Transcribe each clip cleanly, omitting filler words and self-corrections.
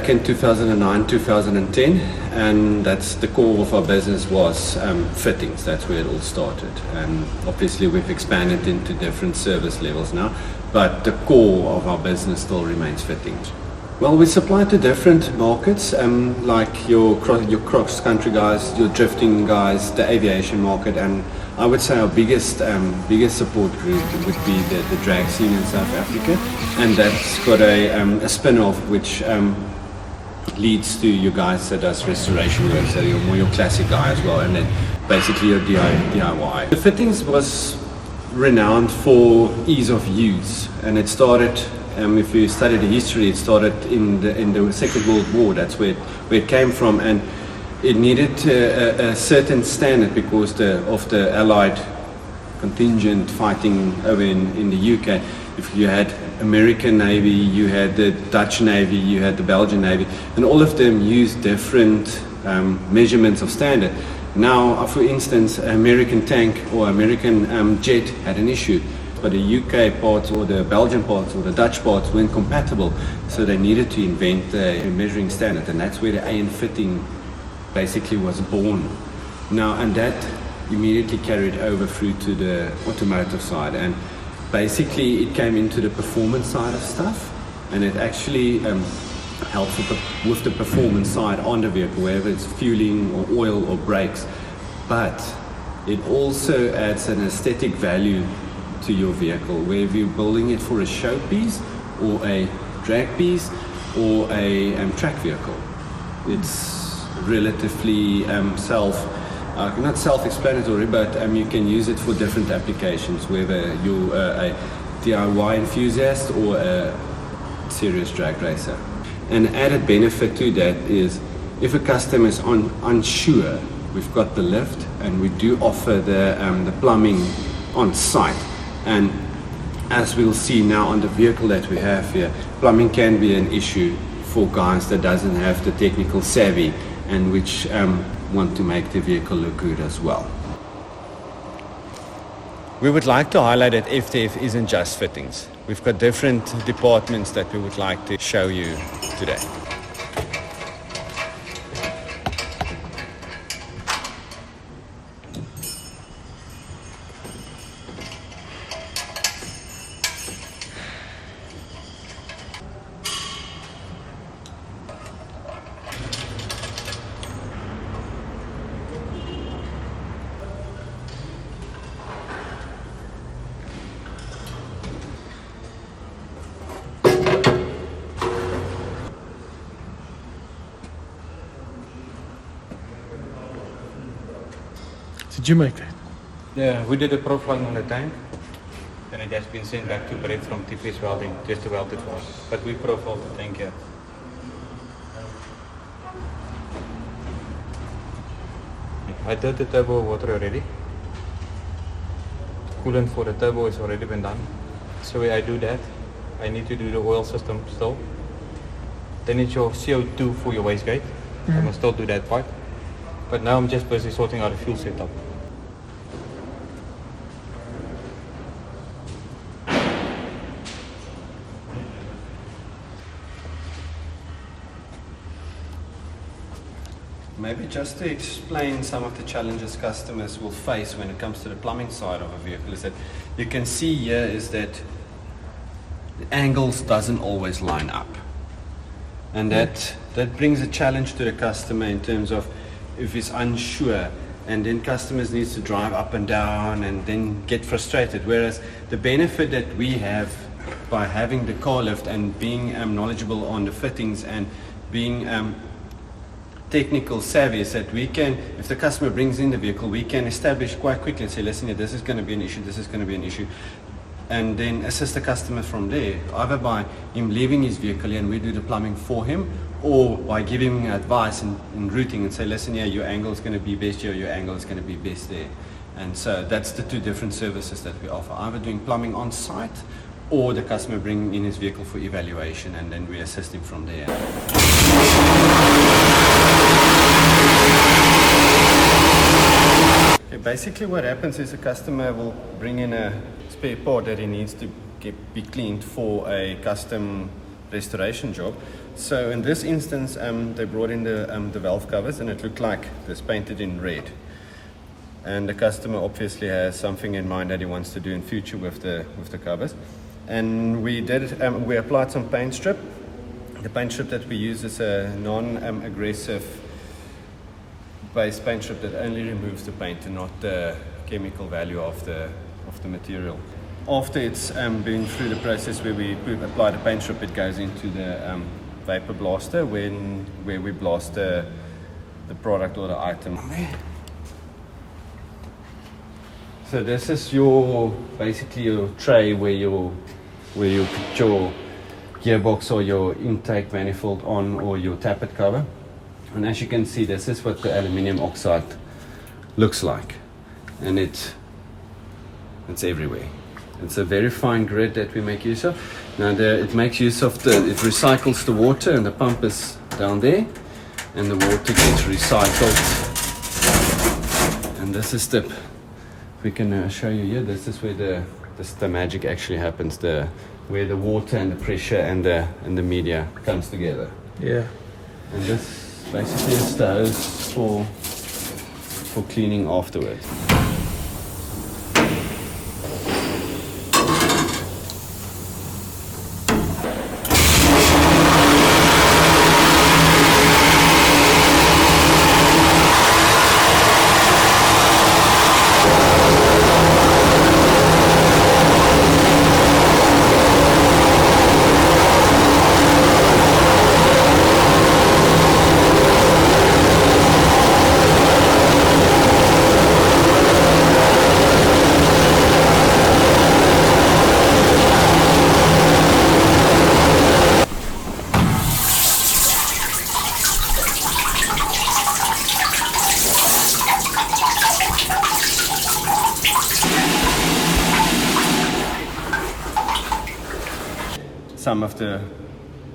back in 2009, 2010, and that's the core of our business was fittings. That's where it all started. And obviously we've expanded into different service levels now, but the core of our business still remains fittings. Well, we supply to different markets, like your cross-country guys, your drifting guys, the aviation market, and I would say our biggest support group would be the drag scene in South Africa, and that's got a spin-off which leads to your guys that does restoration work, so you're more your classic guy as well, and then basically your DIY. The fittings was renowned for ease of use, and it started. If you study the history, it started in the Second World War. That's where it came from, and it needed a certain standard because of the Allied contingent fighting over in the UK. If you had American Navy, you had the Dutch Navy, you had the Belgian Navy, and all of them used different measurements of standard. Now, for instance, an American tank or American jet had an issue, but the UK parts or the Belgian parts or the Dutch parts weren't compatible, so they needed to invent a measuring standard, and that's where the AN fitting basically was born. Now, and that immediately carried over through to the automotive side, and basically it came into the performance side of stuff, and it actually helps with the performance side on the vehicle, whether it's fueling or oil or brakes, but it also adds an aesthetic value to your vehicle, whether you're building it for a showpiece or a drag piece or a track vehicle. It's relatively not self-explanatory, but you can use it for different applications, whether you're a DIY enthusiast or a serious drag racer. An added benefit to that is if a customer is unsure, we've got the lift, and we do offer the plumbing on site. And as we'll see now on the vehicle that we have here, plumbing can be an issue for guys that doesn't have the technical savvy and which want to make the vehicle look good as well. We would like to highlight that FTF isn't just fittings. We've got different departments that we would like to show you today. Did you make that? Yeah, we did a profiling on the tank, and it has been sent back to Brett from TPS Welding just to weld it for us. But we profiled the tank here. I did the turbo water already. Coolant for the turbo has already been done. So when I do that, I need to do the oil system still. Then it's your CO2 for your wastegate. I must still do that part. But now I'm just busy sorting out the fuel setup. Maybe just to explain some of the challenges customers will face when it comes to the plumbing side of a vehicle is that you can see here is that the angles doesn't always line up. And that brings a challenge to the customer in terms of if he's unsure, and then customers needs to drive up and down and then get frustrated. Whereas the benefit that we have by having the car lift and being knowledgeable on the fittings and being technical savvy is that we can, if the customer brings in the vehicle, we can establish quite quickly and say, listen, this is going to be an issue, this is going to be an issue, and then assist the customer from there, either by him leaving his vehicle and we do the plumbing for him, or by giving him advice in routing and say, listen, yeah, your angle is going to be best here, your angle is going to be best there. And so that's the two different services that we offer, either doing plumbing on site or the customer bringing in his vehicle for evaluation, and then we assist him from there. Okay, basically what happens is the customer will bring in a spare part that he needs to be cleaned for a custom restoration job. So in this instance, they brought in the valve covers, and it looked like this painted in red. And the customer obviously has something in mind that he wants to do in future with the covers. And we applied some paint strip. The paint strip that we use is a non-aggressive base paint strip that only removes the paint and not the chemical value of the material. After it's been through the process where we apply the paint strip, it goes into the vapor blaster where we blast the product or the item. So this is basically your tray where you put your gearbox or your intake manifold on, or your tappet cover. And as you can see, this is what the aluminium oxide looks like, and it's everywhere. It's a very fine grid that we make use of. Now it makes use of it recycles the water, and the pump is down there, and the water gets recycled. And this is we can show you here. This is where the magic actually happens. Where the water and the pressure and the media comes together. Yeah. And this basically is the hose for cleaning afterwards. Some of the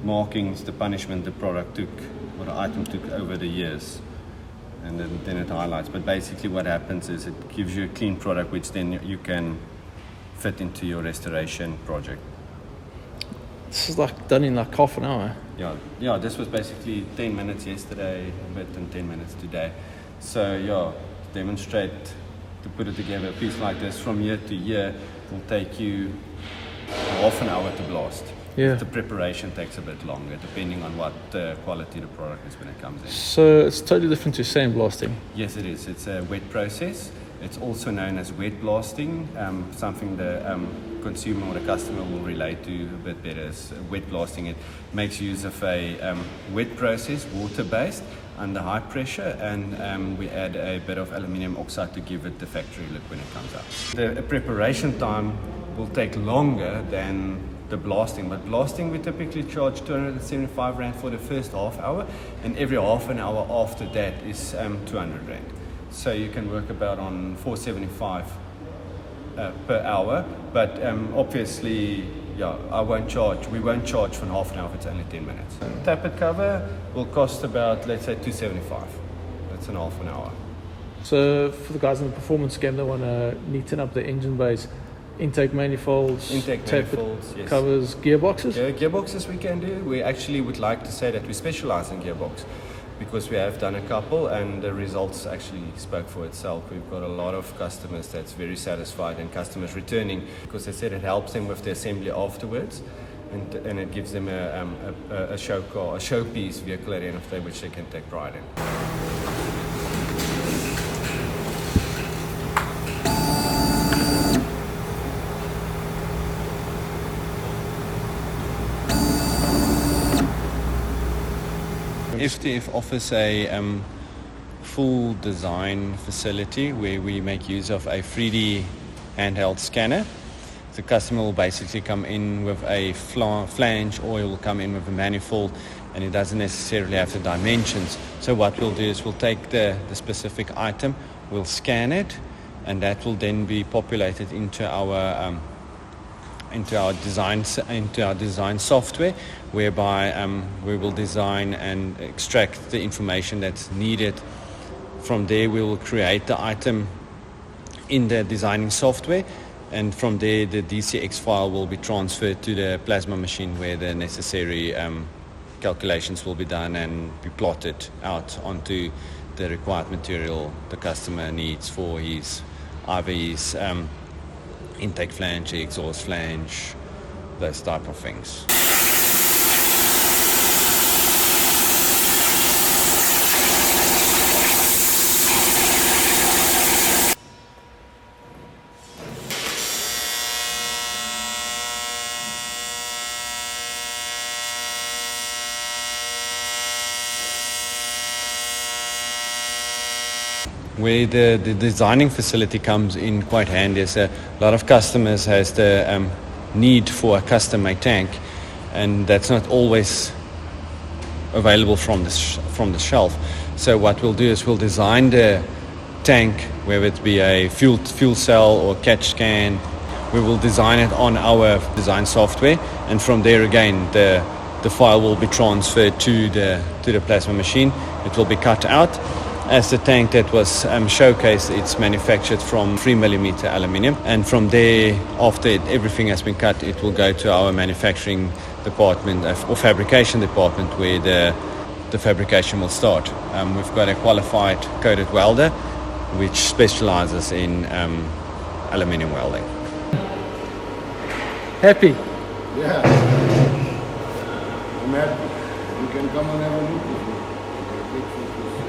markings, the punishment the product took, or the item took over the years, and then it highlights. But basically what happens is it gives you a clean product which then you can fit into your restoration project. This is like done in like half an hour. Yeah, this was basically 10 minutes yesterday, a bit, and 10 minutes today. So yeah, demonstrate, to put it together, a piece like this from year to year will take you half an hour to blast. Yeah. The preparation takes a bit longer, depending on what quality the product is when it comes in. So it's totally different to sandblasting. Yes, it is. It's a wet process. It's also known as wet blasting, something the consumer or the customer will relate to a bit better. Is wet blasting. It makes use of a wet process, water-based, under high pressure, and we add a bit of aluminium oxide to give it the factory look when it comes out. The preparation time will take longer than the blasting, but blasting we typically charge 275 Rand for the first half hour, and every half an hour after that is 200 Rand. So you can work about on 475 per hour, but obviously, yeah, we won't charge for half an hour if it's only 10 minutes. Tappet cover will cost about, let's say, 275. That's an half an hour. So for the guys in the performance game that want to neaten up the engine base, intake manifolds, yes. covers, gearboxes? Yeah, gearboxes we can do. We actually would like to say that we specialize in gearbox, because we have done a couple and the results actually spoke for itself. We've got a lot of customers that's very satisfied, and customers returning because they said it helps them with the assembly afterwards, and it gives them a show car, a showpiece vehicle at the end of the day which they can take pride in. FTF offers a full design facility where we make use of a 3D handheld scanner. The customer will basically come in with a flange, or he will come in with a manifold, and it doesn't necessarily have the dimensions. So what we'll do is we'll take the specific item, we'll scan it, and that will then be populated into our design software, whereby we will design and extract the information that's needed. From there we will create the item in the designing software, and from there the DCX file will be transferred to the plasma machine where the necessary calculations will be done and be plotted out onto the required material the customer needs for either his intake flange, exhaust flange, those type of things. Where the designing facility comes in quite handy is a lot of customers has the need for a custom-made tank, and that's not always available from the shelf. So what we'll do is we'll design the tank, whether it be a fuel cell or catch can. We will design it on our design software, and from there again the file will be transferred to the plasma machine. It will be cut out. As the tank that was showcased, it's manufactured from 3mm aluminium, and from there, after everything has been cut, it will go to our manufacturing department or fabrication department, where the fabrication will start. We've got a qualified coated welder which specializes in aluminium welding. Happy? Yeah. I'm happy. You can come and have a look.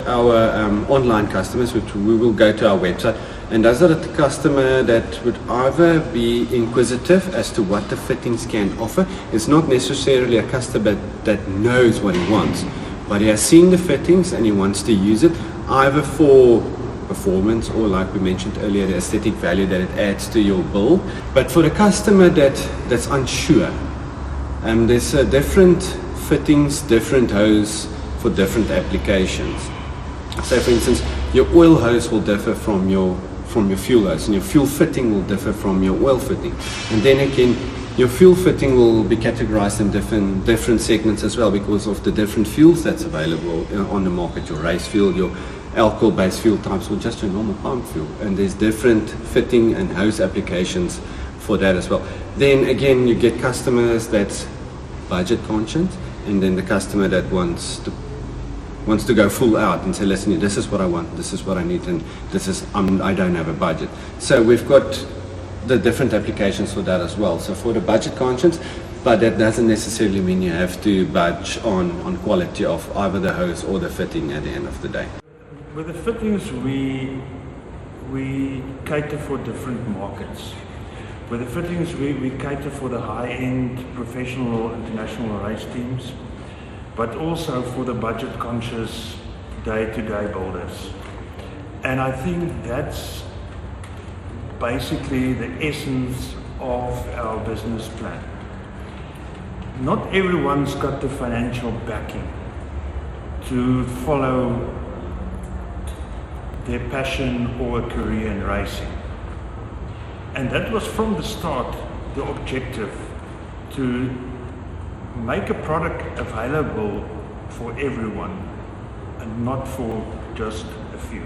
Our online customers, which we will go to our website, and those are the customer that would either be inquisitive as to what the fittings can offer. It's not necessarily a customer that knows what he wants, but he has seen the fittings and he wants to use it either for performance or, like we mentioned earlier, the aesthetic value that it adds to your build. But for the customer that's unsure, there's different fittings, different hose for different applications. So for instance, your oil hose will differ from your fuel hose, and your fuel fitting will differ from your oil fitting. And then again, your fuel fitting will be categorized in different segments as well, because of the different fuels that's available on the market. Your race fuel, your alcohol-based fuel types, or just your normal pump fuel. And there's different fitting and hose applications for that as well. Then again, you get customers that's budget conscious, and then the customer that wants to go full out and say, listen, this is what I want, this is what I need, and I don't have a budget. So we've got the different applications for that as well. So for the budget conscious, but that doesn't necessarily mean you have to budge on quality of either the hose or the fitting at the end of the day. With the fittings, we cater for different markets. With the fittings, we cater for the high-end professional international race teams, but also for the budget-conscious day-to-day builders. And I think that's basically the essence of our business plan. Not everyone's got the financial backing to follow their passion or a career in racing. And that was from the start the objective, to make a product available for everyone and not for just a few.